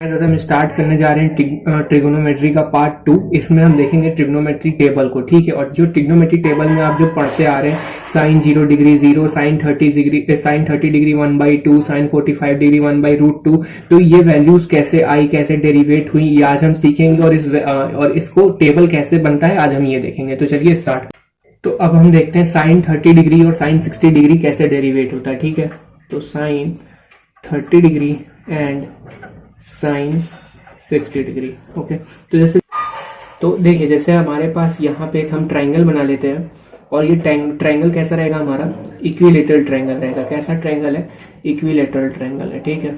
आज हम स्टार्ट करने जा रहे हैं ट्रिग्नोमेट्री का पार्ट 2। इसमें हम देखेंगे ट्रिग्नोमेट्री टेबल को, ठीक है। और जो ट्रिग्नोमेट्री टेबल में आप जो पढ़ते आ रहे हैं sine 0 degree 0, sine 30 degree 1/2, sine 45 degree 1/√2, तो ये वैल्यूज कैसे आई, कैसे डेरिवेट हुई, ये आज हम सीखेंगे। और इसको टेबल कैसे बनता है आज हम ये देखेंगे। तो चलिए स्टार्ट। तो अब हम देखते हैं साइन 30 डिग्री और साइन 60 डिग्री कैसे डेरिवेट होता है, ठीक है। तो sine 30 degree and sine 60 degree, okay. तो देखिए जैसे हमारे पास यहाँ पे एक हम ट्राइंगल बना लेते हैं और ये ट्राइंगल कैसा रहेगा हमारा, इक्विलेटरल ट्राइंगल रहेगा। कैसा ट्राइंगल है, इक्विलेटरल ट्राइंगल है, ठीक है।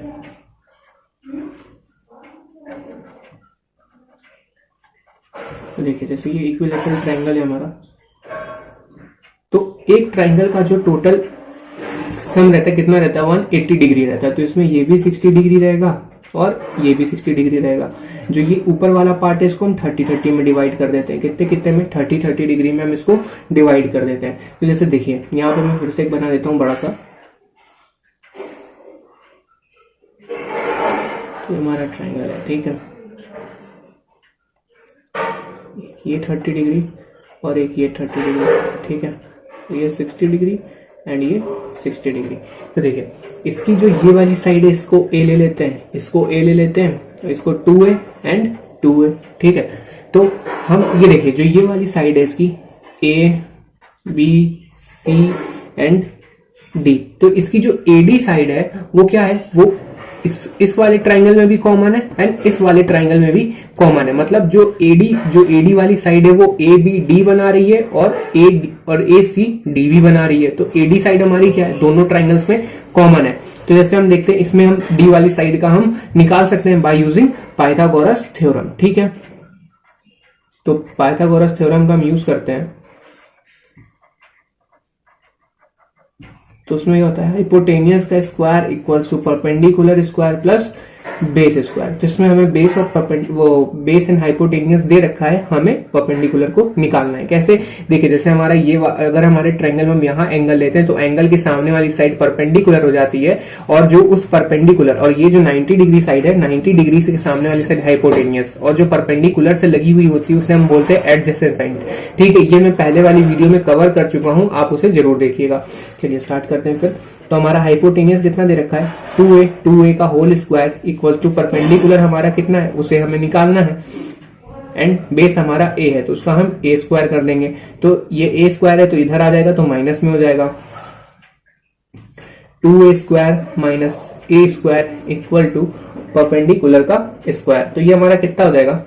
तो देखिए जैसे ये इक्विलेटरल ट्राइंगल है हमारा, तो एक ट्राइंगल का जो टोटल सम रहता है कितना रहता है, 180 डिग्री रहता है। तो इसमें ये भी 60 डिग्री रहेगा और ये भी 60 डिग्री रहेगा। जो ये ऊपर वाला पार्ट है इसको हम 30-30 में डिवाइड कर देते हैं। कितने कितने में, 30-30 डिग्री में हम इसको डिवाइड कर देते हैं। तो जैसे देखिए यहाँ पे मैं फिर से एक बना देता हूँ बड़ा सा। तो हमारा ट्राइंगल है, ठीक है। ये 30 डिग्री और एक ये 30 डिग्री, ठीक है। तो ये 60 डिग्री एंड ये 60 डिग्री। तो देखिए इसकी जो ये वाली साइड है इसको ए ले लेते हैं, इसको ए ले लेते हैं, इसको 2a एंड 2a, ठीक है। तो हम ये देखिए जो ये वाली साइड है इसकी a b c and d, तो इसकी जो AD साइड है वो क्या है, वो इस वाले ट्राइंगल में भी कॉमन है एंड इस वाले ट्राइंगल में भी कॉमन है। मतलब जो AD वाली साइड है वो ABD बना रही है और AC DB बना रही है। तो AD साइड हमारी क्या है, दोनों ट्राइंगल्स में कॉमन है। तो जैसे हम देखते हैं इसमें हम D वाली साइड का हम निकाल सकते हैं बाय यूजिंग पाइथागोरस थ्योरम, ठीक है। तो पाइथागोरस थ्योरम का हम यूज करते हैं। तो उसमें क्या होता है, हाइपोटेनियस का square equals to perpendicular square plus base square. जिसमें हमें बेस और बेस एंड हाइपोटेनियस दे रखा है, हमें परपेंडिकुलर को निकालना है। कैसे, देखिए जैसे हमारा ये अगर हमारे ट्रायंगल में हम यहाँ एंगल लेते हैं तो एंगल के सामने वाली साइड परपेंडिकुलर हो जाती है और जो उस परपेंडिकुलर और ये जो 90 डिग्री साइड है, 90 डिग्री से सामने वाली साइड हाइपोटेनियस और जो परपेंडिकुलर से लगी हुई होती है उसे हम बोलते हैं एडजेसेंट साइड, ठीक है। ये मैं पहले वाली वीडियो में कवर कर चुका हूं, आप उसे जरूर देखिएगा। चलिए स्टार्ट करते हैं फिर। तो हमारा हाइपोटेनियस कितना दे रखा है, 2a का whole square equal to perpendicular हमारा कितना है उसे हमें निकालना है एंड बेस हमारा a है तो उसका हम a स्क्वायर कर देंगे। तो ये a स्क्वायर है तो इधर आ जाएगा तो माइनस में हो जाएगा, 2a square minus a square equal to perpendicular का स्क्वायर। तो ये हमारा कितना हो जाएगा,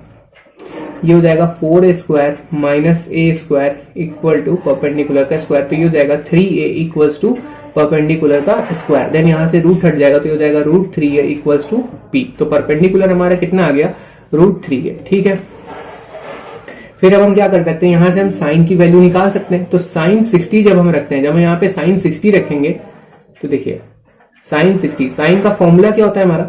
ये हो जाएगा 4a square minus a square equal to perpendicular का स्क्वायर। तो ये हो जाएगा 3a इक्वल्स टू परपेंडिकुलर का स्क्वायर। देन यहां से रूट हट जाएगा तो ये हो जाएगा √3a इक्वल्स टू p। तो परपेंडिकुलर हमारा कितना आ गया, √3a, ठीक है। फिर अब हम क्या कर सकते हैं, यहां से हम साइन की वैल्यू निकाल सकते हैं। तो साइन 60 जब हम रखते हैं, जब हम यहाँ पे साइन 60 रखेंगे तो देखिए साइन 60, साइन का फॉर्मूला क्या होता है हमारा,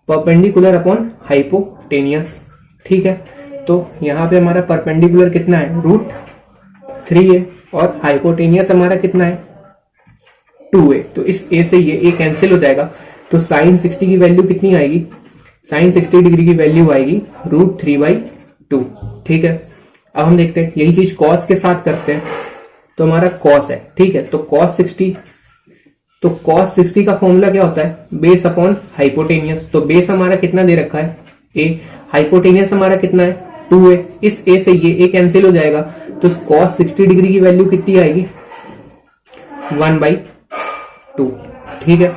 परपेंडिकुलर अपॉन हाइपोटेनियस, ठीक है। तो यहाँ पे हमारा परपेंडिकुलर कितना है, √3a और हाइपोटेनियस हमारा कितना है 2a। तो इस a से ये a कैंसिल हो जाएगा। तो साइन 60 की वैल्यू कितनी आएगी, साइन 60 डिग्री की वैल्यू आएगी √3/2, ठीक है। अब हम देखते हैं यही चीज कॉस के साथ करते हैं। तो हमारा कॉस है, ठीक है। तो कॉस 60 का फॉर्मूला क्या होता है, बेस अपॉन हाइपोटेनियस। तो बेस हमारा कितना दे रखा है a, हाइपोटेनियस हमारा कितना है 2a। इस a से ये a कैंसिल हो जाएगा तो कॉस 60 डिग्री की वैल्यू कितनी आएगी, 1/2, ठीक है।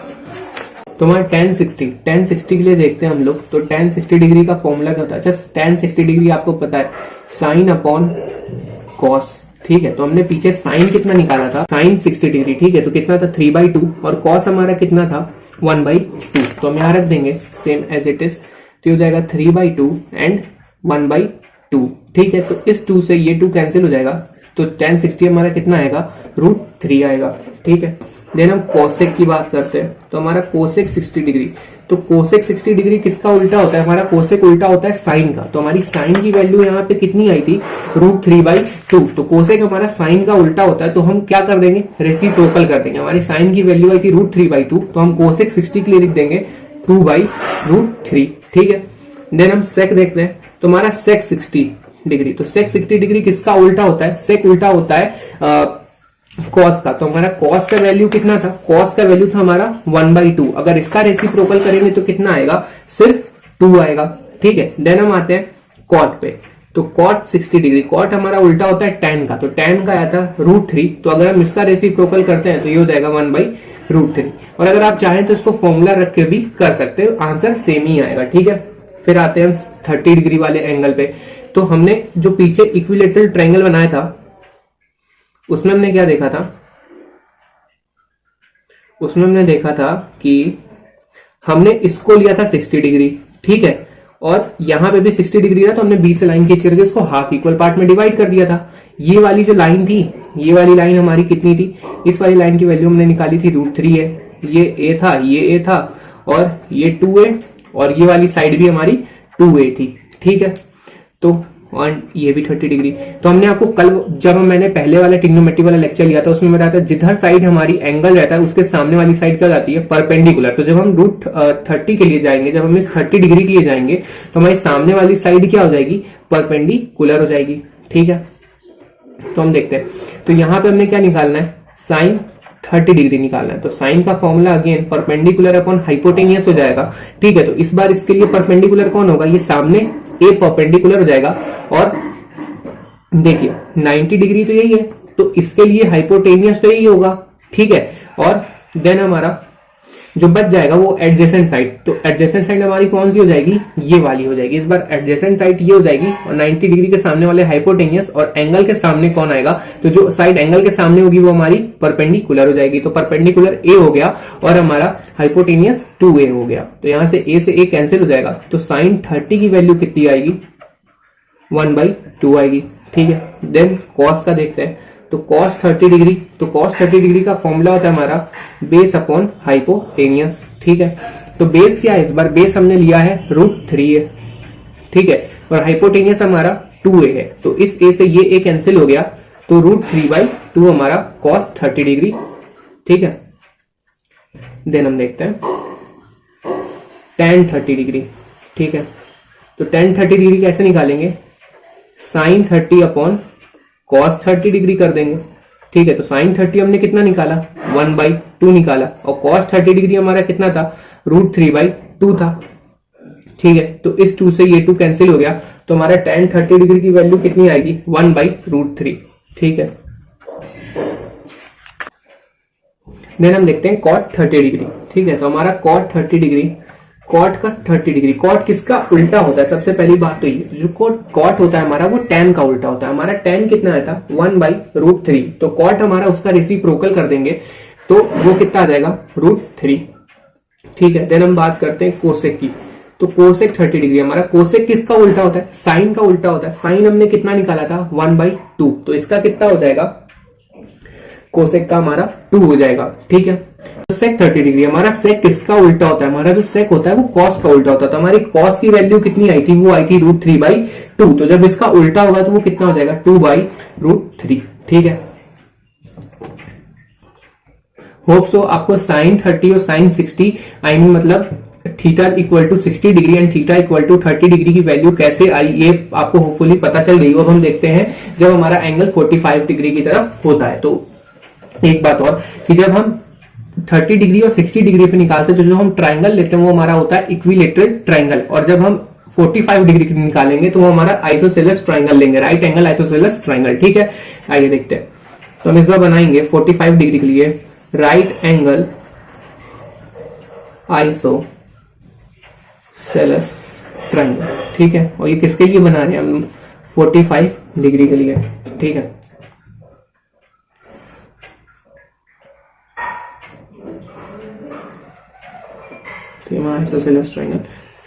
तो हमारा tan 60 के लिए देखते हैं हम लोग। तो tan 60 डिग्री का फॉर्मूला क्या होता है, अच्छा tan 60 डिग्री आपको पता है साइन अपॉन कॉस, ठीक है। तो हमने पीछे साइन कितना निकाला था, साइन 60 डिग्री, ठीक है। तो कितना था 3/2 और कॉस हमारा कितना था 1/2। तो हम यहाँ रख देंगे सेम एज इट इज। तो हो जाएगा 3/2 एंड 1/2, ठीक है। तो इस 2 से ये 2 कैंसिल हो जाएगा तो tan 60 हमारा कितना आएगा, √3 आएगा, ठीक है। देन हम कोसेक की बात करते हैं। तो हमारा कोसेक 60 डिग्री, तो कोसेक 60 डिग्री किसका उल्टा होता है, हमारा कोसेक उल्टा होता है साइन का। तो हमारी साइन की वैल्यू यहाँ पे कितनी आई थी, √3/2। तो कोसेक हमारा साइन का उल्टा होता है तो हम क्या कर देंगे, रेसिप्रोकल कर देंगे। हमारी साइन की वैल्यू आई थी √3/2 तो हम कोसेक 60 के लिए लिख देंगे 2/√3। ठीक है। देन हम सेक देखते हैं, तो हमारा सेक 60 डिग्री, तो सेक 60 डिग्री किसका उल्टा होता है? सेक उल्टा होता है कॉस का। तो हमारा कॉस का वैल्यू कितना था? कॉस का वैल्यू था हमारा 1/2। अगर इसका रेसिप्रोकल करेंगे तो कितना आएगा? सिर्फ 2 आएगा, ठीक है। देन हम आते हैं कॉट पे, तो कॉट 60 डिग्री, कॉट हमारा उल्टा होता है tan का, तो tan का आया था √3, तो अगर हम इसका रेसिप्रोकल करते हैं तो ये हो जाएगा 1/√3। और अगर आप चाहें तो इसको फॉर्मूला रख के भी कर सकते हो, आंसर सेम ही आएगा, ठीक है। फिर आते हैं हम 30 डिग्री वाले एंगल पे, तो हमने जो पीछे इक्विलेटरल ट्रायंगल बनाया था उसमें हमने क्या देखा था? उसमें हमने देखा था कि हमने इसको लिया था 60 डिग्री, ठीक है, और यहां पे भी 60 डिग्री था, तो हमने 20 से लाइन खींच करके इसको हाफ इक्वल पार्ट में डिवाइड कर दिया था। ये वाली जो लाइन थी, ये वाली लाइन हमारी कितनी थी? इस वाली लाइन की वैल्यू हमने निकाली थी √3 है, ये a था, ये a था, और ये 2a, और ये वाली साइड भी हमारी 2a थी, ठीक है। तो और ये भी 30 डिग्री। तो हमने आपको कल जब मैंने पहले वाला ट्रिग्नोमेट्री वाला लेक्चर लिया था उसमें बताया था जिधर साइड हमारी एंगल रहता है उसके सामने वाली साइड क्या जाती है? परपेंडिकुलर। तो जब हम √30 के लिए जाएंगे, जब हम इस 30 डिग्री के लिए जाएंगे तो हमारी सामने वाली साइड क्या हो जाएगी? परपेंडिकुलर हो जाएगी, ठीक है। तो हम देखते हैं, तो यहां पे हमने क्या निकालना है? साइन 30 डिग्री निकालना है। तो साइन का formula again perpendicular upon hypotenuse हो जाएगा, ठीक है। तो इस बार इसके लिए परपेंडिकुलर कौन होगा? ये सामने ए परपेंडिकुलर हो जाएगा, और देखिए 90 डिग्री तो यही है, तो इसके लिए हाइपोटेनियस तो यही होगा, ठीक है। और देन हमारा जो बच जाएगा वो एडजेसेंट साइड, तो एडजेसेंट साइड हमारी कौन सी हो जाएगी? ये वाली हो जाएगी। इस बार एडजेसेंट साइड ये हो जाएगी, और 90 डिग्री के सामने वाले हाइपोटेनियस, और एंगल के सामने कौन आएगा? तो जो साइड एंगल के सामने होगी वो हमारी परपेंडिकुलर हो जाएगी। तो परपेंडिकुलर ए हो गया और हमारा हाइपोटेनियस 2a हो गया। तो यहां से a से a कैंसिल हो जाएगा, तो साइन 30 की वैल्यू कितनी आएगी? 1/2 आएगी, ठीक है। देन कॉस का देखते हैं, तो cos 30 डिग्री, तो cos 30 डिग्री का फॉर्मूला होता है हमारा बेस अपॉन हाइपोटेनियस, ठीक है। तो बेस क्या है? इस बार बेस हमने लिया है √3 है, ठीक है, और हाइपोटेनियस हमारा 2a है, तो इस a से ये a कैंसिल हो गया, तो √3/2 हमारा cos 30 डिग्री, ठीक है। देन हम देखते हैं tan 30 डिग्री, ठीक है। तो tan 30 डिग्री कैसे निकालेंगे? साइन 30 अपॉन cos 30 डिग्री कर देंगे, ठीक है। तो साइन 30 हमने कितना निकाला? 1/2 निकाला, और cos 30 डिग्री हमारा कितना था? √3/2 था, ठीक है। तो इस 2 से ये 2 कैंसिल हो गया, तो हमारा tan 30 डिग्री की वैल्यू कितनी आएगी? 1/√3, ठीक है। देन हम देखते हैं cot 30 डिग्री, ठीक है। तो हमारा cot 30 डिग्री, कॉट का 30 डिग्री, कॉट किसका उल्टा होता है? सबसे पहली बात तो ये, जो कॉट होता है हमारा वो tan का उल्टा होता है। हमारा tan कितना आया था? 1/√3, तो कॉट हमारा उसका रेसिप्रोकल कर देंगे तो वो कितना आ जाएगा? √3, ठीक है। देन हम बात करते हैं कोसेक की, तो कोसेक 30 डिग्री, हमारा कोसेक किसका उल्टा होता है? साइन का उल्टा होता है। साइन हमने कितना निकाला था? 1/2, तो इसका कितना हो जाएगा? कोसेक का हमारा 2 हो जाएगा, ठीक है। सेक 30 डिग्री, हमारा सेक किसका उल्टा होता है? हमारा जो सेक होता है वो कॉस का उल्टा होता है। तो हमारी कॉस की वैल्यू कितनी आई थी? वो आई थी √3/2, तो जब इसका उल्टा होगा तो वो कितना हो जाएगा? 2/√3, ठीक है। होप सो आपको साइन 30 और साइन 60 आई मीन मतलब theta equal to 60 degree and theta equal to 30 degree की वैल्यू कैसे आई ये आपको होपफुली पता चल गई। अब हम देखते हैं जब हमारा एंगल 45 डिग्री की तरफ होता है। तो एक बात और कि जब हम 30 डिग्री और 60 डिग्री पे निकालते हैं तो जो हम ट्राइंगल लेते हैं वो हमारा होता है इक्विलेटरल ट्राइंगल, और जब हम 45 डिग्री निकालेंगे तो वो हमारा आइसोसेलेस ट्राइंगल लेंगे, राइट एंगल आइसोसेलेस ट्राइंगल, ठीक है। आइए देखते हैं, तो हम इस बार बनाएंगे 45 डिग्री के लिए राइट एंगल आइसोसेलेस ट्राइंगल, ठीक है। और ये किसके लिए बना रहे हैं हम? 45 डिग्री के लिए, ठीक है। आइसोसेलेस ट्राइंगल,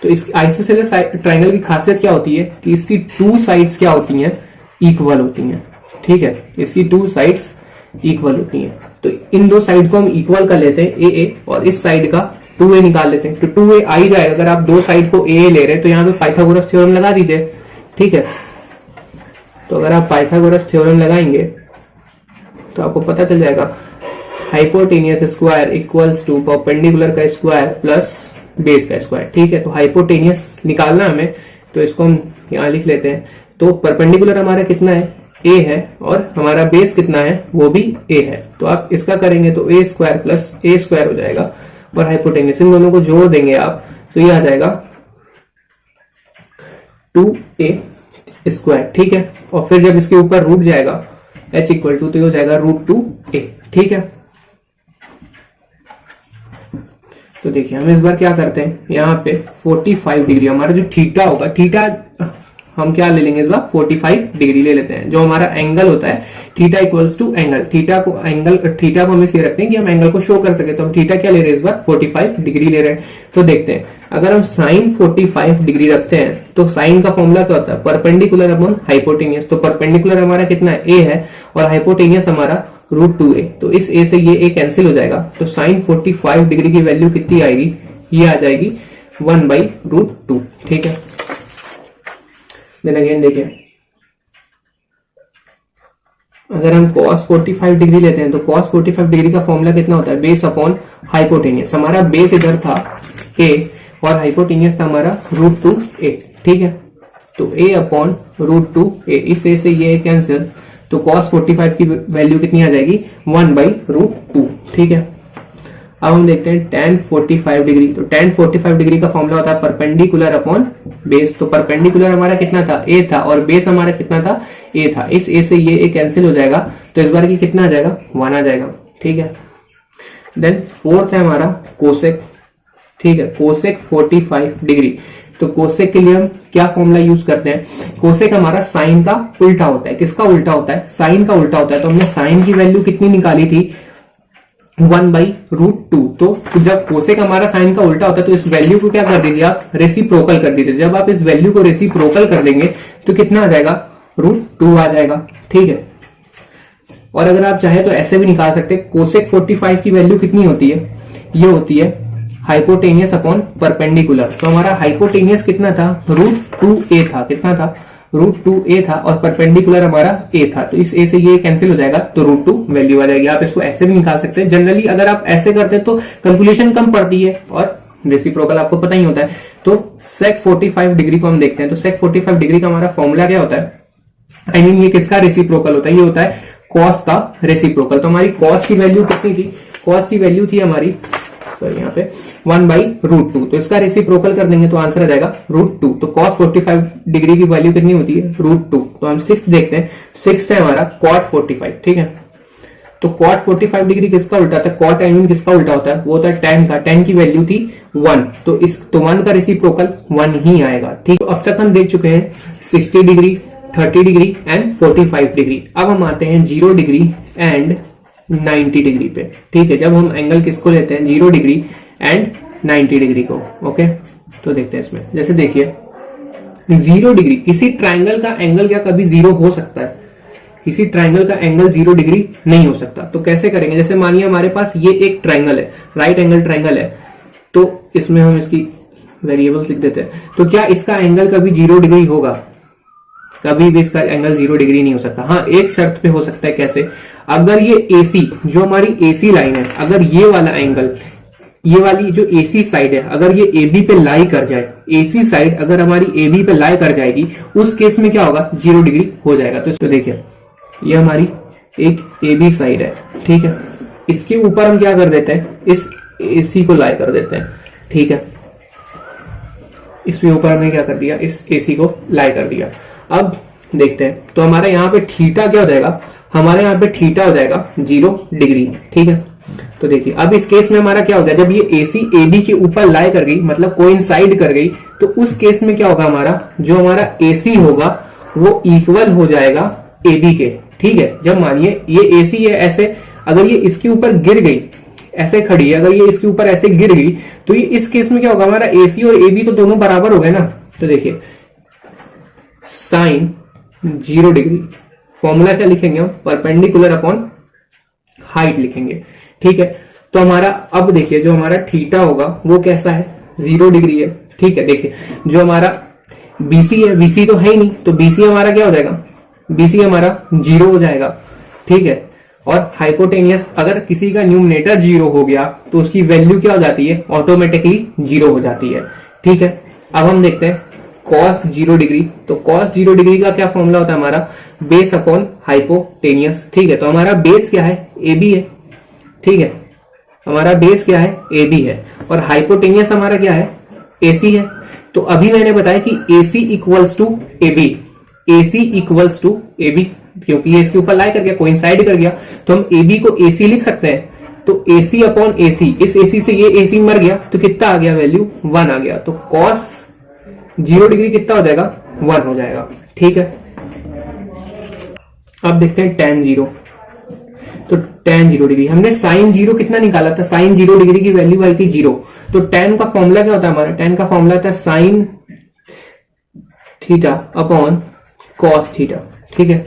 तो इस आइसोसेलेस ट्राइंगल की खासियत क्या होती है कि इसकी 2 साइड्स क्या होती हैं? इक्वल होती हैं, ठीक है। इसकी 2 साइड्स इक्वल होती हैं, तो इन 2 साइड को हम इक्वल कर लेते हैं a और इस साइड का 2a निकाल लेते हैं, तो 2a आ ही जाएगा। अगर आप 2 साइड को a ले रहे हैं तो यहाँ पे पाइथागोरस थ्योरम लगा दीजिए, ठीक है। तो अगर आप पाइथागोरस थ्योरम लगाएंगे तो आपको पता चल जाएगा hypotenuse square equals to perpendicular का स्क्वायर प्लस बेस का स्क्वायर। ठीक है, तो हाइपोटेनियस निकालना हमें, तो इसको हम यहां लिख लेते हैं। तो परपेंडिकुलर हमारा कितना है, a है, और हमारा बेस कितना है, वो भी a है। तो आप इसका करेंगे तो a square plus a square हो जाएगा, और हाइपोटेनियस इन दोनों को जोड़ देंगे आप तो ये आ जाएगा 2a स्क्वायर। ठीक है, और फिर जब इसके ऊपर रूट जाएगा h इक्वल टू, तो ये हो जाएगा √2a। ठीक है, तो देखिए हम इस बार क्या करते हैं, यहाँ पे 45 डिग्री हमारा जो थीटा होगा, थीटा हम क्या ले लेंगे इस बार 45 डिग्री ले लेते हैं। जो हमारा एंगल होता है theta equals to angle, theta को हम इसलिए रखते हैं कि हम एंगल को शो कर सके, तो हम थीटा क्या ले रहे हैं इस बार 45 डिग्री ले रहे हैं। तो देखते हैं, अगर हम साइन 45 डिग्री रखते हैं तो साइन का फॉर्मूला क्या होता है, परपेंडिकुलर अपॉन हाइपोटेनियस। तो परपेंडिकुलर हमारा कितना है, a है, और हाइपोटेनियस हमारा √2a। तो इस a से ये a कैंसिल हो जाएगा, तो साइन 45 डिग्री की वैल्यू कितनी आएगी, ये आ जाएगी 1/√2। ठीक है, देन अगेन देखिए, अगर हम cos 45 डिग्री लेते हैं तो cos 45 डिग्री का फॉर्मूला कितना होता है, बेस अपॉन हाइपोटेनियस। हमारा बेस इधर था a और हाइपोटेनियस था हमारा √2a। ठीक है, तो a अपॉन √2a, इस a से ये कैंसिल, तो cos 45 की वैल्यू कितनी आ जाएगी, 1/√2। ठीक है, अब हम देखते हैं tan 45 डिग्री। तो tan 45 डिग्री का फॉर्मूला होता है परपेंडिकुलर अपॉन बेस। तो परपेंडिकुलर हमारा कितना था, a था, और बेस हमारा कितना था, a था। इस a से ये a कैंसिल हो जाएगा, तो इस बार की कितना आ जाएगा, 1 आ जाएगा। ठीक है, देन फोर्थ है हमारा कोसेक। ठीक है, कोसेक 45 डिग्री। तो कोसेक के लिए हम क्या फॉर्मूला यूज करते हैं, कोसेक हमारा साइन का उल्टा होता है। किसका उल्टा होता है, साइन का उल्टा होता है। तो हमने साइन की वैल्यू कितनी निकाली थी, 1/√2। तो जब कोसेक हमारा साइन का उल्टा होता है तो इस वैल्यू को क्या कर दीजिए आप, रेसिप्रोकल कर दीजिए। जब आप इस वैल्यू को रेसिप्रोकल कर देंगे तो कितना आ जाएगा, √2 आ जाएगा। ठीक है, और अगर आप चाहे तो ऐसे भी निकाल सकते हैं, कोसेक 45 की वैल्यू कितनी होती है, ये होती है हाइपोटेनियस अपॉन परपेंडिकुलर। तो हमारा हाइपोटेनियस कितना था, √2a था। कितना था, √2a था, और परपेंडिकुलर हमारा a था। तो इस a से ये कैंसिल हो जाएगा, तो √2 वैल्यू आ जाएगी। आप इसको ऐसे भी निकाल सकते हैं। जनरली अगर आप ऐसे करते हैं तो कैलकुलेशन कम पड़ती है, और रेसिप्रोकल आपको पता ही होता है। तो sec 45 डिग्री को हम देखते हैं। तो sec 45 डिग्री का हमारा फॉर्मूला क्या होता है, I mean, ये किसका रेसिप्रोकल होता है, ये होता है cos का रेसिप्रोकल। तो हमारी cos की वैल्यू कितनी थी, cos की वैल्यू थी हमारी, सॉरी यहाँ पे 1/√2। तो इसका रेसिप्रोकल कर देंगे तो आंसर आ जाएगा √2। तो cos 45 डिग्री की वैल्यू कितनी होती है, √2। तो हम 6 देखते हैं, 6 है हमारा cot 45। ठीक है, तो cot 45 डिग्री किसका उल्टा था, cot I mean किसका उल्टा होता है, वो होता है tan का। tan की वैल्यू थी 1, तो 1 का रेसिप्रोकल 1 ही आएगा। ठीक, तो अब तक हम देख चुके हैं 60 डिग्री, 30 डिग्री एंड 45 डिग्री। अब हम आते हैं 0 डिग्री एंड 90 डिग्री पे। ठीक है, जब हम एंगल किसको लेते हैं, 0 डिग्री एंड 90 डिग्री को। ओके, तो देखते हैं इसमें, जैसे देखिए 0 डिग्री, किसी ट्राइंगल का एंगल क्या कभी 0 हो सकता है, किसी ट्राइंगल का एंगल 0 डिग्री नहीं हो सकता। तो कैसे करेंगे, जैसे मानिए हमारे पास ये एक ट्राइंगल है, राइट एंगल ट्राइंगल है, तो इसमें हम इसकी वेरिएबल्स लिख देते हैं। तो क्या इसका एंगल कभी 0 डिग्री होगा, कभी भी इसका एंगल 0 डिग्री नहीं हो सकता। हाँ, एक शर्त पे हो सकता है, कैसे, अगर ये AC, जो हमारी AC लाइन है, अगर ये वाला एंगल, ये वाली जो AC साइड है, अगर ये AB पे लाई कर जाए, AC साइड अगर हमारी AB पे लाई कर जाएगी, उस केस में क्या होगा, 0 डिग्री हो जाएगा। तो इसको देखिए, ये हमारी एक AB साइड है। ठीक है, इसके ऊपर हम क्या कर देते हैं, इस AC को लाई कर देते हैं। ठीक है, इसके ऊपर हमने क्या कर दिया, इस AC को लाई कर दिया। अब देखते हैं, तो हमारा यहाँ पे थीटा क्या हो जाएगा, हमारे यहाँ पे थीटा हो जाएगा 0 डिग्री। ठीक है, तो देखिए अब इस केस में हमारा क्या हो गया, जब ये AC AB के ऊपर लाई कर गई, मतलब कोइंसाइड कर गई, तो उस केस में क्या होगा, हमारा जो हमारा AC होगा वो इक्वल हो जाएगा AB के। ठीक है, जब मानिए ये AC है ऐसे, अगर ये इसके ऊपर गिर गई, ऐसे खड़ी है, अगर ये इसके ऊपर ऐसे गिर गई, तो ये इस केस में क्या होगा, हमारा AC और AB तो दोनों बराबर हो गए ना। तो देखिए साइन 0 डिग्री, फॉर्मूला क्या लिखेंगे हम, परपेंडिकुलर अपॉन हाइट लिखेंगे। ठीक है, तो हमारा अब देखिए जो हमारा थीटा होगा वो कैसा है, 0 डिग्री है। ठीक है, देखिए जो हमारा BC है, BC तो है ही नहीं, तो BC हमारा क्या हो जाएगा, BC हमारा 0 हो जाएगा। ठीक है, और हाइपोटेनियस अगर किसी का न्यूमरेटर जीरो हो गया तो उसकी वैल्यू क्या हो जाती है, ऑटोमेटिकली जीरो हो जाती है। ठीक है, अब हम देखते हैं cos 0 डिग्री। तो cos 0 डिग्री का क्या फॉर्मूला होता है हमारा, बेस अपॉन हाइपोटेनियस। ठीक है, तो हमारा बेस क्या है, ए बी है। ठीक है, हमारा बेस क्या है, ए बी है, और हाइपोटेनियस हमारा क्या है, ए सी है। तो अभी मैंने बताया कि A C equals to A B, A C equals to A B, क्योंकि ये इसके ऊपर लाई कर गया, कोइंसाइड कर गया, तो हम ए बी को ए सी लिख सकते हैं। तो ए सी अपॉन ए सी, इस ए सी से ये ए सी मर गया, तो कितना आ गया, वैल्यू 1 आ गया। तो cos 0 डिग्री कितना हो जाएगा, 1 हो जाएगा। ठीक है, अब देखते हैं tan 0। तो tan 0 डिग्री, हमने sin 0 कितना निकाला था, sin 0 डिग्री की वैल्यू आई थी 0। तो tan का फॉर्मूला क्या होता है हमारा, tan का फॉर्मूला था sin theta upon cos theta. ठीक है,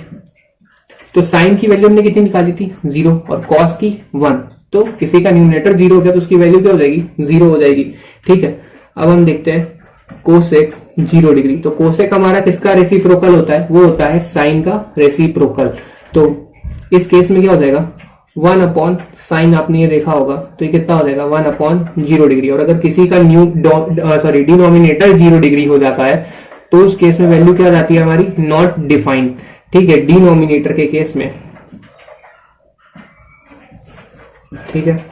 तो sin की वैल्यू हमने कितनी निकाली थी, 0, और cos की 1। तो किसी का न्यूमरेटर 0 हो गया तो उसकी वैल्यू क्या हो जाएगी, 0 हो जाएगी। ठीक है, अब हम देखते हैं कोसेक 0 डिग्री। तो कोसेक हमारा किसका रेसिप्रोकल होता है, वो होता है साइन का रेसिप्रोकल। तो इस केस में क्या हो जाएगा, 1 अपॉन साइन, आपने ये देखा होगा, तो ये कितना हो जाएगा, 1 अपॉन 0 डिग्री। और अगर किसी का डिनोमिनेटर 0 डिग्री हो जाता है तो उस केस में वैल्यू क्या जाती है हमारी, नॉट डिफाइंड। ठीक है, डिनोमिनेटर के केस में। ठीक है,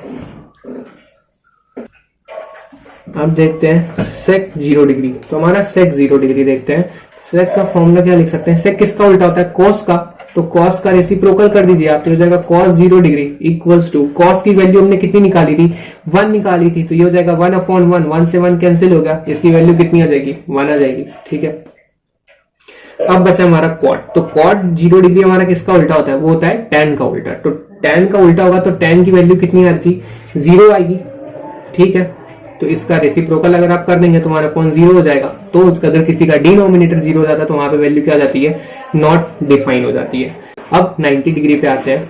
अब देखते हैं sec 0 डिग्री। तो हमारा sec 0 डिग्री देखते हैं। sec का फॉर्मूला क्या लिख सकते हैं, sec किसका उल्टा होता है, cos का। तो cos का रेसिप्रोकल कर दीजिए आप, तो हो जाएगा cos 0 degree equals to, cos की वैल्यू हमने कितनी निकाली थी, 1 निकाली थी, तो ये हो जाएगा 1 अपॉन 1, 1 से 1 कैंसिल हो गया, इसकी वैल्यू कितनी आ जाएगी, 1 आ जाएगी। ठीक है, अब बचा हमारा cot। तो cot 0 डिग्री हमारा किसका उल्टा होता है, वो होता है tan का उल्टा। तो tan का उल्टा होगा तो tan की वैल्यू कितनी आ रही थी, 0 आएगी। ठीक है, तो इसका रेसिप्रोकल अगर आप कर देंगे तो हमारा अपॉन 0 हो जाएगा। तो अगर किसी का डिनोमिनेटर 0 हो जाता है तो वहां पे वैल्यू क्या आ जाती है, नॉट डिफाइन हो जाती है। अब 90 डिग्री पे आते हैं।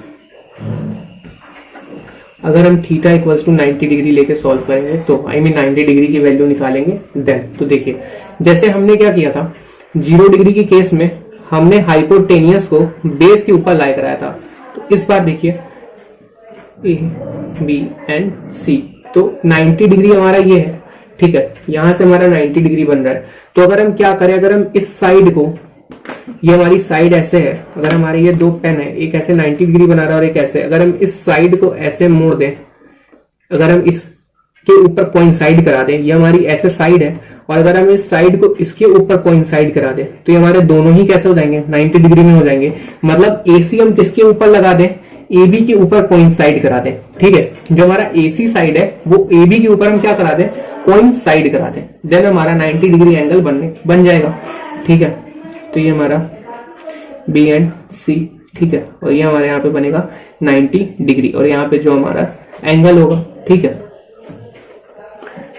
अगर हम थीटा इक्वल्स टू 90 डिग्री लेके सॉल्व करेंगे तो 90 डिग्री की वैल्यू निकालेंगे। देन तो देखिए, जैसे हमने क्या किया था, 0 डिग्री के केस में हमने हाइपोटेनियस को बेस के ऊपर लाई कराया था। तो इस बार देखिए ए बी एंड सी, तो 90 डिग्री हमारा ये है। ठीक है, यहां से हमारा 90 डिग्री बन रहा है। तो अगर हम क्या करें, अगर हम इस साइड को, ये हमारी साइड ऐसे है, अगर हमारे ये दो पेन है, एक ऐसे 90 डिग्री बना रहा है और एक ऐसे, अगर हम इस साइड को ऐसे मोड़ दें, अगर हम इसके ऊपर कोइंसाइड करा दें, ये हमारी ऐसे साइड है, और अगर हम इस साइड को इसके ऊपर कोइंसाइड करा दें तो ये हमारे दोनों ही कैसे हो जाएंगे, 90 डिग्री में हो जाएंगे। मतलब एसी हम किसके ऊपर लगा दें, AB के ऊपर कोइंसाइड करा दें। ठीक है, जो हमारा AC साइड है वो AB के ऊपर हम क्या करा दें, कोइंसाइड करा दें, देन हमारा 90 डिग्री एंगल बन जाएगा। ठीक है, तो ये हमारा B एंड C। ठीक है, और ये हमारे यहाँ पे बनेगा 90 डिग्री, और यहाँ पे जो हमारा एंगल होगा। ठीक है,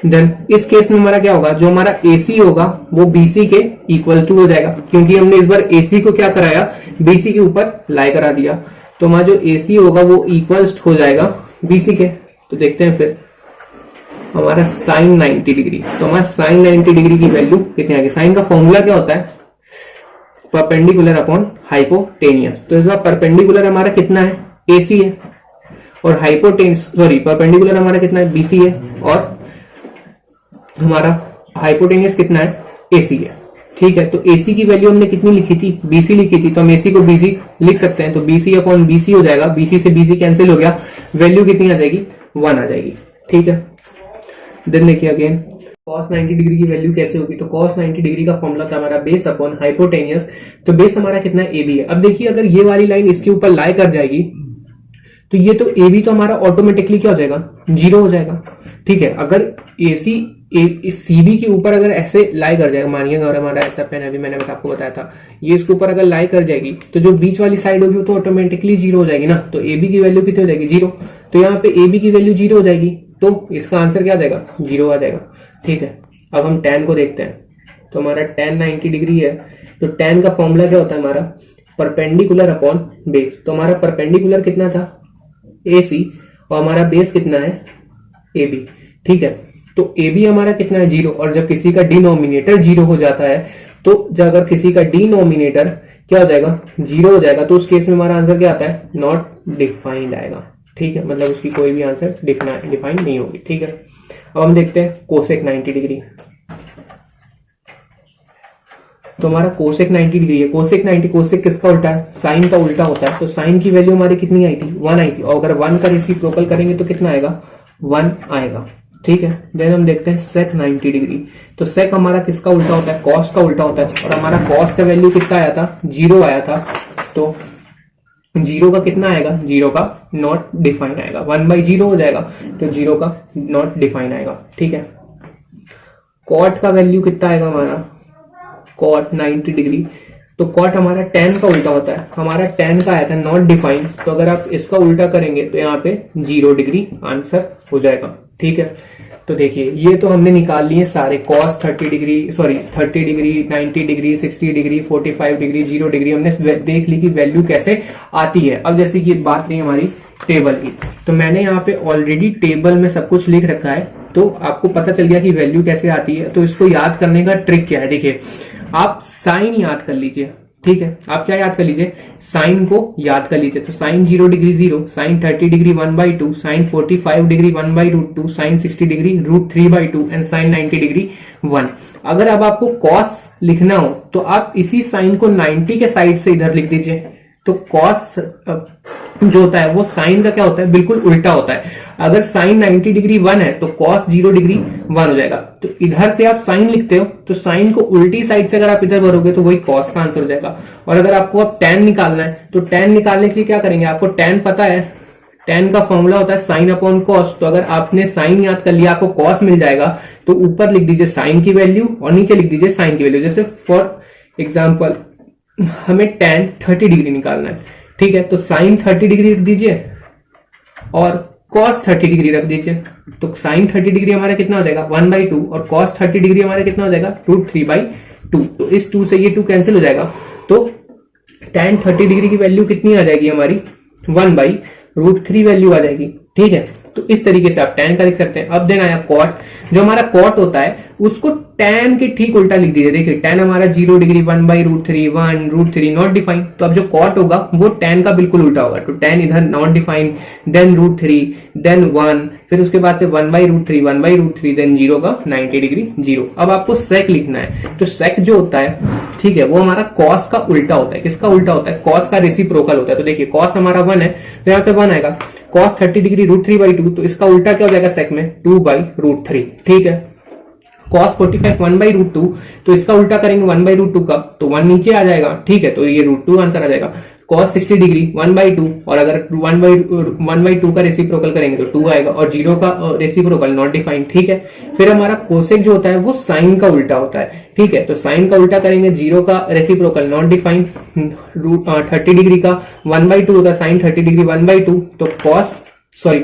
देन इस केस में हमारा क्या होगा, जो हमारा AC होगा वो BC के इक्वल टू हो जाएगा, क्योंकि हमने इस बार AC को क्या कराया, BC के ऊपर लाई करा दिया। तो हमारा जो AC होगा वो इक्वल्स हो जाएगा BC के। तो देखते हैं फिर हमारा साइन 90 डिग्री। तो हमारा साइन 90 डिग्री की वैल्यू कितनी आ गई, साइन का फॉर्मूला क्या होता है, परपेंडिकुलर अपॉन हाइपोटेनियस। तो इस बार परपेंडिकुलर हमारा कितना है, AC है, और परपेंडिकुलर हमारा कितना है, BC है, और हमारा हाइपोटेनियस कितना है, AC है। ठीक है, तो AC की वैल्यू हमने कितनी लिखी थी, BC लिखी थी, तो हम AC को BC लिख सकते हैं। तो BC अपॉन BC हो जाएगा, BC से BC कैंसिल हो गया, वैल्यू कितनी आ जाएगी, 1 आ जाएगी। ठीक है, देन देखिए अगेन cos 90 डिग्री की वैल्यू कैसे होगी। तो cos 90 डिग्री का फॉर्मूला था हमारा बेस अपॉन हाइपोटेनियस। तो बेस हमारा कितना है, AB है। अब देखिए, अगर ये वाली लाइन इसके ऊपर लाई कर जाएगी तो ये तो AB तो हमारा ऑटोमेटिकली क्या हो जाएगा, 0 हो जाएगा। ठीक है, अगर AC CB के ऊपर अगर ऐसे लाई कर जाएगा, मानिए अगर हमारा ऐसा पेन अभी मैंने आपको बताया था, ये इसके ऊपर अगर लाई कर जाएगी तो जो बीच वाली साइड होगी वो तो ऑटोमेटिकली 0 हो जाएगी ना। तो AB की वैल्यू कितनी हो जाएगी, 0। तो यहाँ पे AB की वैल्यू 0 हो जाएगी, तो इसका आंसर क्या आ जाएगा, 0 आ जाएगा। ठीक है, अब हम tan को देखते हैं। तो हमारा tan 90 डिग्री है, तो tan का फॉर्मूला क्या होता है हमारा, परपेंडिकुलर अपॉन बेस। तो हमारा परपेंडिकुलर कितना था, AC, और हमारा बेस कितना है, AB। ठीक है, तो AB हमारा कितना है, 0, और जब किसी का डिनोमिनेटर 0 हो जाता है तो जब अगर किसी का डिनोमिनेटर क्या हो जाएगा, 0 हो जाएगा, तो उस केस में हमारा आंसर क्या आता है, नॉट डिफाइंड आएगा। ठीक है, मतलब उसकी कोई भी आंसर डिफाइंड नहीं होगी। ठीक है, अब हम देखते हैं कोसेक 90 डिग्री। तो हमारा कोसेक 90 डिग्री है। कोसेक 90, कोसेक किसका उल्टा है, साइन का उल्टा होता है। तो साइन की वैल्यू हमारी कितनी आई थी, 1 आई थी, और अगर 1 का रेसिप्रोकल करेंगे तो कितना आएगा, 1 आएगा। ठीक है, देन हम देखते हैं सेक 90 डिग्री। तो सेक हमारा किसका उल्टा होता है, कॉस का उल्टा होता है, और हमारा कॉस का वैल्यू कितना आया था, 0 आया था। तो 0 का कितना आएगा, 0 का नॉट डिफाइन आएगा, 1/0 हो जाएगा, तो 0 का नॉट डिफाइन आएगा। ठीक है, कॉट का वैल्यू कितना आएगा हमारा, कॉट 90 डिग्री। तो कॉट हमारा tan का उल्टा होता है, हमारा tan का आया था नॉट डिफाइन, तो अगर आप इसका उल्टा करेंगे तो यहाँ पे 0 डिग्री आंसर हो जाएगा। ठीक है, तो देखिए ये तो हमने निकाल लिए सारे, cos 30 degree, sorry 30 degree, 90 degree, 60 degree, 45 degree, 0 degree, हमने देख ली कि वैल्यू कैसे आती है। अब जैसे कि बात रही हमारी टेबल की, तो मैंने यहाँ पे ऑलरेडी टेबल में सब कुछ लिख रखा है, तो आपको पता चल गया कि वैल्यू कैसे आती है। तो इसको याद करने का ट्रिक क्या है, देखिए आप साइन याद कर लीजिए। ठीक है, आप क्या याद कर लीजिए, साइन को याद कर लीजिए। तो sine 0 degree 0, sine 30 degree 1/2, sine 45 degree 1/√2, sine 60 degree √3/2 and sine 90 degree 1। अगर अब आपको कॉस लिखना हो तो आप इसी साइन को 90 के साइड से इधर लिख दीजिए। तो कॉस जो होता है वो साइन का क्या होता है, बिल्कुल उल्टा होता है। अगर साइन 90 डिग्री 1 है तो कॉस 0 डिग्री 1 हो जाएगा। तो इधर से आप साइन लिखते हो तो साइन को उल्टी साइड से अगर आप इधर भरोगे तो वही कॉस का आंसर हो जाएगा। और अगर आपको अब tan निकालना है तो tan निकालने के लिए क्या करेंगे, आपको tan पता है, tan का फॉर्मूला होता है साइन अपॉन कॉस। तो अगर आपने साइन याद कर लिया आपको कॉस मिल जाएगा, तो ऊपर लिख दीजिए साइन की वैल्यू और नीचे लिख दीजिए साइन की वैल्यू। जैसे फॉर एग्जाम्पल हमें tan 30 डिग्री निकालना है। ठीक है, तो साइन 30 डिग्री रख दीजिए और cos 30 डिग्री रख दीजिए। तो साइन 30 डिग्री हमारा कितना हो जाएगा, 1/2, और cos 30 डिग्री हमारा कितना हो जाएगा, √3/2। तो इस 2 से ये 2 कैंसिल हो जाएगा। तो tan 30 डिग्री की वैल्यू कितनी आ जाएगी हमारी, 1/√3 वैल्यू आ जाएगी। ठीक है, तो इस तरीके से आप tan का लिख सकते हैं। अब देन आया कॉट, जो हमारा कॉट होता है उसको tan के ठीक उल्टा लिख दीजिए। देखिए tan हमारा 0 डिग्री 1/√3, 1√3 नॉट डिफाइन, तो अब जो कॉट होगा वो tan का बिल्कुल उल्टा होगा। तो tan इधर नॉट डिफाइन, देन √3, देन 1, फिर उसके बाद से 1/√3, 1/√3, देन 0 का 90 डिग्री 0। अब आपको सेक लिखना है, तो सेक जो होता है, ठीक है, वो हमारा कॉस का उल्टा होता है। किसका उल्टा होता है, कॉस का रेसिप्रोकल होता है। तो देखिए कॉस हमारा 1 है तो यहाँ पे 1 आएगा, cos 30 डिग्री √3/2, तो इसका उल्टा क्या हो जाएगा सेक में, 2/√3। ठीक है, cos 45 1/√2, तो इसका उल्टा करेंगे 1/√2 का, तो 1 नीचे आ जाएगा। ठीक है, तो ये √2 आंसर आ जाएगा। cos 60 डिग्री 1/2, और अगर 1/2 का रेसिप्रोकल करेंगे तो 2 आएगा, और 0 का रेसिप्रोकल नॉट डिफाइंड। ठीक है, फिर हमारा कोसेक जो होता है वो साइन का उल्टा होता है। ठीक है, तो साइन का उल्टा करेंगे, 0 का रेसिप्रोकल नॉट डिफाइंड, 30 डिग्री का 1/2 होता है, साइन 30 डिग्री 1/2, तो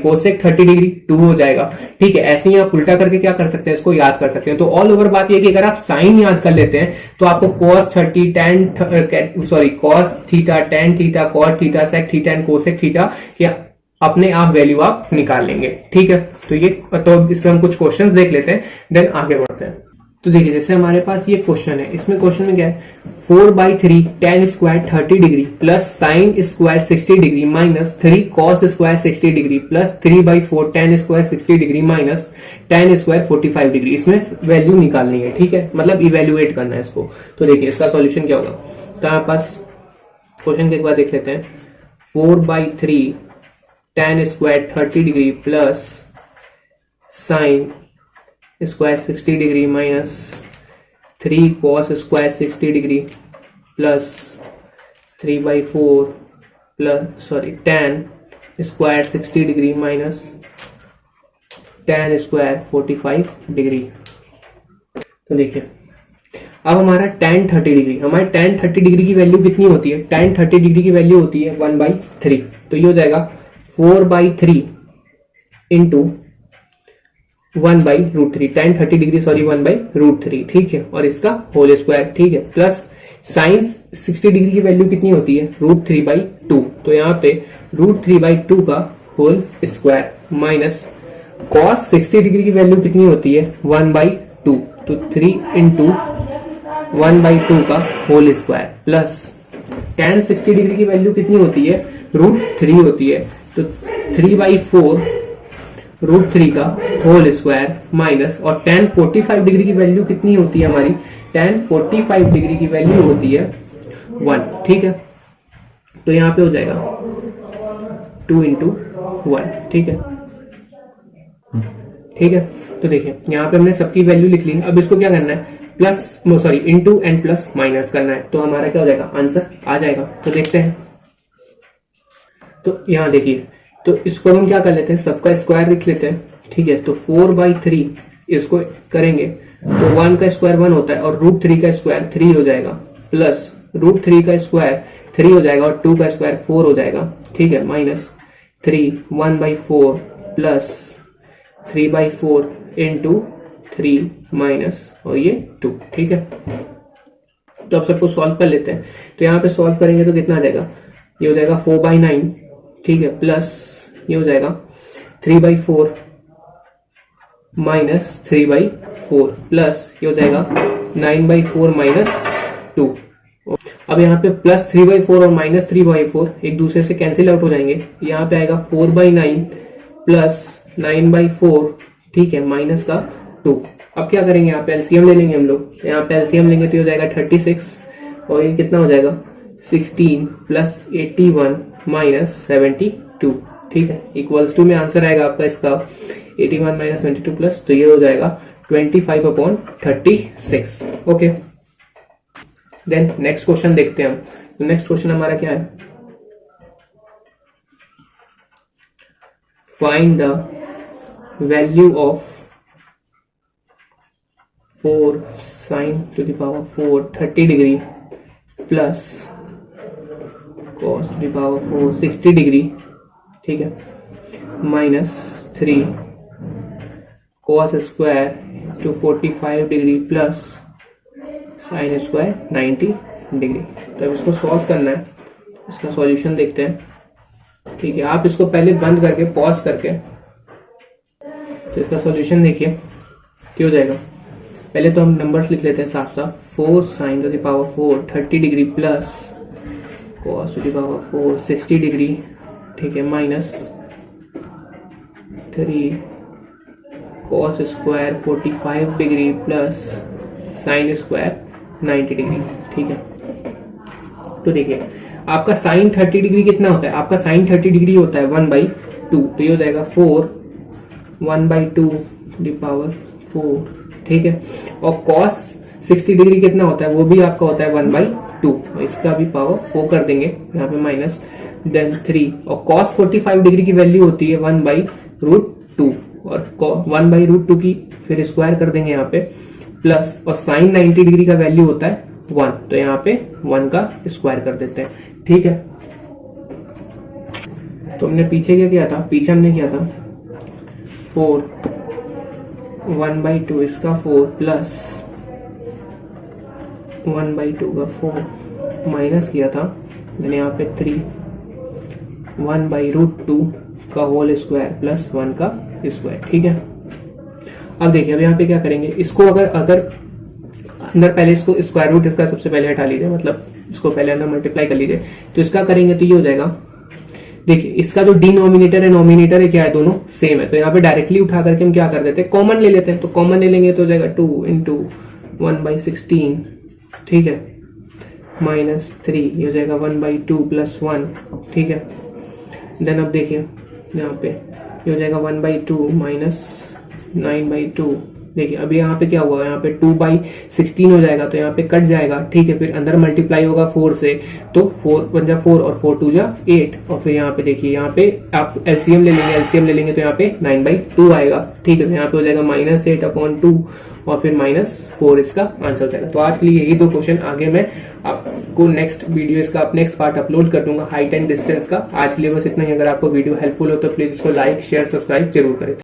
कोसेक 30 डिग्री 2 हो जाएगा। ठीक है, ऐसे ही आप उल्टा करके क्या कर सकते हैं, इसको याद कर सकते हैं। तो ऑल ओवर बात ये कि अगर आप साइन याद कर लेते हैं तो आपको cos 30 cos theta, tan theta, cot theta, sec theta and cosec theta या अपने आप वैल्यू आप निकाल लेंगे। ठीक है, तो इसमें हम कुछ क्वेश्चंस देख लेते हैं, देन आगे बढ़ते हैं। तो देखिए जैसे हमारे पास ये क्वेश्चन है, इसमें क्वेश्चन में क्या है, 4/3 tan square 30 degree plus sine square 60 degree minus 3 cos square 60 degree plus 3/4 tan square 60 degree minus tan square 45 degree. इसमें वैल्यू निकालनी है। ठीक है, मतलब इवेल्युएट करना है इसको। तो देखिए इसका सॉल्यूशन क्या होगा, तो हमारे पास क्वेश्चन के एक बार देख लेते हैं। 4/3 tan square 30 degree plus sine square 60 degree minus 3 cos square 60 degree plus 3/4 tan square 60 degree minus tan square 45 degree. तो देखिए अब हमारा tan 30 डिग्री, हमारे tan 30 डिग्री की वैल्यू कितनी होती है, tan 30 डिग्री की वैल्यू होती है 1/3। तो ये हो जाएगा 4/3 इंटू 1/√3, tan 30 डिग्री 1/√3। ठीक है, और इसका होल स्क्वायर। ठीक है, प्लस साइन 60 डिग्री की वैल्यू कितनी होती है, √3/2, तो यहाँ पे √3/2 का whole square minus cos 60 degree की वैल्यू कितनी होती है, 1/2, तो 3 इंटू 1/2 का whole square plus tan 60 degree की वैल्यू कितनी होती है, √3 होती है, तो 3/4 √3 का होल स्क्वायर माइनस, और tan 45 डिग्री की वैल्यू कितनी होती है हमारी, tan 45 डिग्री की वैल्यू होती है 1, ठीक है। तो यहाँ पे हो जाएगा 2 × 1, ठीक है, ठीक है। तो देखिए यहाँ पे हमने सबकी वैल्यू लिख ली। अब इसको क्या करना है, plus sorry into and plus minus करना है, तो हमारा क्या हो जाएगा, आंसर आ जाएगा। तो देखते हैं, तो यहाँ देखिए, तो इसको हम क्या कर लेते हैं, सबका स्क्वायर लिख लेते हैं, ठीक है। तो 4/3 इसको करेंगे तो 1 का स्क्वायर 1 होता है और √3 का स्क्वायर 3 हो जाएगा, प्लस √3 का स्क्वायर 3 हो जाएगा और 2 का स्क्वायर 4 हो जाएगा, ठीक है, माइनस 3 1/4 प्लस 3/4 इंटू 3 माइनस और ये 2, ठीक है। तो अब सबको सॉल्व कर लेते हैं। तो यहाँ पे सॉल्व करेंगे तो कितना आ जाएगा, ये हो जाएगा 4/9, ठीक है, प्लस ये हो जाएगा 3/4 माइनस 3/4 प्लस ये हो जाएगा 9/4 माइनस 2। अब यहाँ पे प्लस 3/4 और माइनस 3/4 एक दूसरे से कैंसिल आउट हो जाएंगे। यहाँ पे आएगा 4/9 प्लस 9/4, ठीक है, माइनस का 2। अब क्या करेंगे, यहाँ पे एलसीएम ले लेंगे हम लोग। यहाँ पे एलसीएम लेंगे तो ये हो जाएगा 36 और ये कितना हो जाएगा 16 प्लस 81 माइनस 72, ठीक है, इक्वल्स टू में आंसर आएगा आपका इसका 81 माइनस 72 प्लस, तो ये हो जाएगा 25/36। ओके, देन नेक्स्ट क्वेश्चन देखते हैं हम। तो नेक्स्ट क्वेश्चन हमारा क्या है, find the value of 4 sin to the power 4 30 degree plus cos to the power 4 60 degree, ठीक है, minus 3 cos square to 45 degree plus sin square 90 degree. तो अब इसको सॉल्व करना है, इसका सॉल्यूशन देखते हैं, ठीक है। आप इसको पहले बंद करके पॉज करके तो इसका सॉल्यूशन देखिए क्या हो जाएगा। पहले तो हम नंबर्स लिख लेते हैं साफ साफ, 4 sin to the power 4 30 degree plus cos to the power 4 60 degree, ठीक है, minus 3 cos square 45 degree plus sin square 90 degree, ठीक है। तो देखिए आपका sin 30 डिग्री कितना होता है, आपका sin 30 डिग्री होता है 1/2, तो ये हो जाएगा 4 1/2 to the power 4, ठीक है। और cos 60 डिग्री कितना होता है, वो भी आपका होता है 1/2, इसका भी पावर 4 कर देंगे यहाँ पे माइनस, देन 3, और cos 45 डिग्री की वैल्यू होती है 1/√2 और 1/√2 की फिर स्क्वायर कर देंगे यहाँ पे, प्लस, और sin 90 डिग्री का वैल्यू होता है 1, तो यहाँ पे 1 का स्क्वायर कर देते हैं, ठीक है। तो हमने पीछे क्या किया था, पीछे हमने किया था 4 1/2 इसका 4 प्लस 1/2 का 4 माइनस किया था, मैंने यहाँ पे 3 1/√2 का होल स्क्वायर प्लस 1 का स्क्वायर, ठीक है। अब देखिए अब यहाँ पे क्या करेंगे, इसको अगर अंदर पहले इसको स्क्वायर रूट इसका सबसे पहले हटा लीजिए, मतलब इसको पहले अंदर मल्टीप्लाई कर लीजिए, तो इसका करेंगे तो ये हो जाएगा, देखिए इसका जो डिनोमिनेटर है नोमिनेटर है क्या है, दोनों सेम है, तो यहाँ पे डायरेक्टली उठा करके हम क्या कर देते हैं, कॉमन ले लेते हैं। तो कॉमन ले लेंगे तो हो जाएगा 2 × 1/16, ठीक है, माइनस 3, ये हो जाएगा 1/2 प्लस 1, ठीक है। देन अब देखिए यहाँ पे ये हो जाएगा 1/2 माइनस 9/2, देखिए अभी यहाँ पे क्या हुआ, यहाँ पे 2/16 हो जाएगा, तो यहाँ पे कट जाएगा, ठीक है, फिर अंदर मल्टीप्लाई होगा 4 से, तो 4 1 जा 4 और 4 2 जा 8, और फिर यहाँ पे देखिए यहाँ पे आप एलसीएम ले लेंगे तो यहाँ पे 9/2 आएगा, ठीक है। यहाँ पे हो जाएगा -8/2 और फिर -4 इसका आंसर हो जाएगा। तो आज के लिए यही 2 क्वेश्चन, आगे मैं आपको नेक्स्ट वीडियो इसका नेक्स्ट पार्ट अपलोड कर दूंगा हाइट एंड डिस्टेंस का। आज के लिए बस इतना ही। अगर आपको वीडियो हेल्पफुल हो तो प्लीज इसको लाइक शेयर सब्सक्राइब जरूर करें।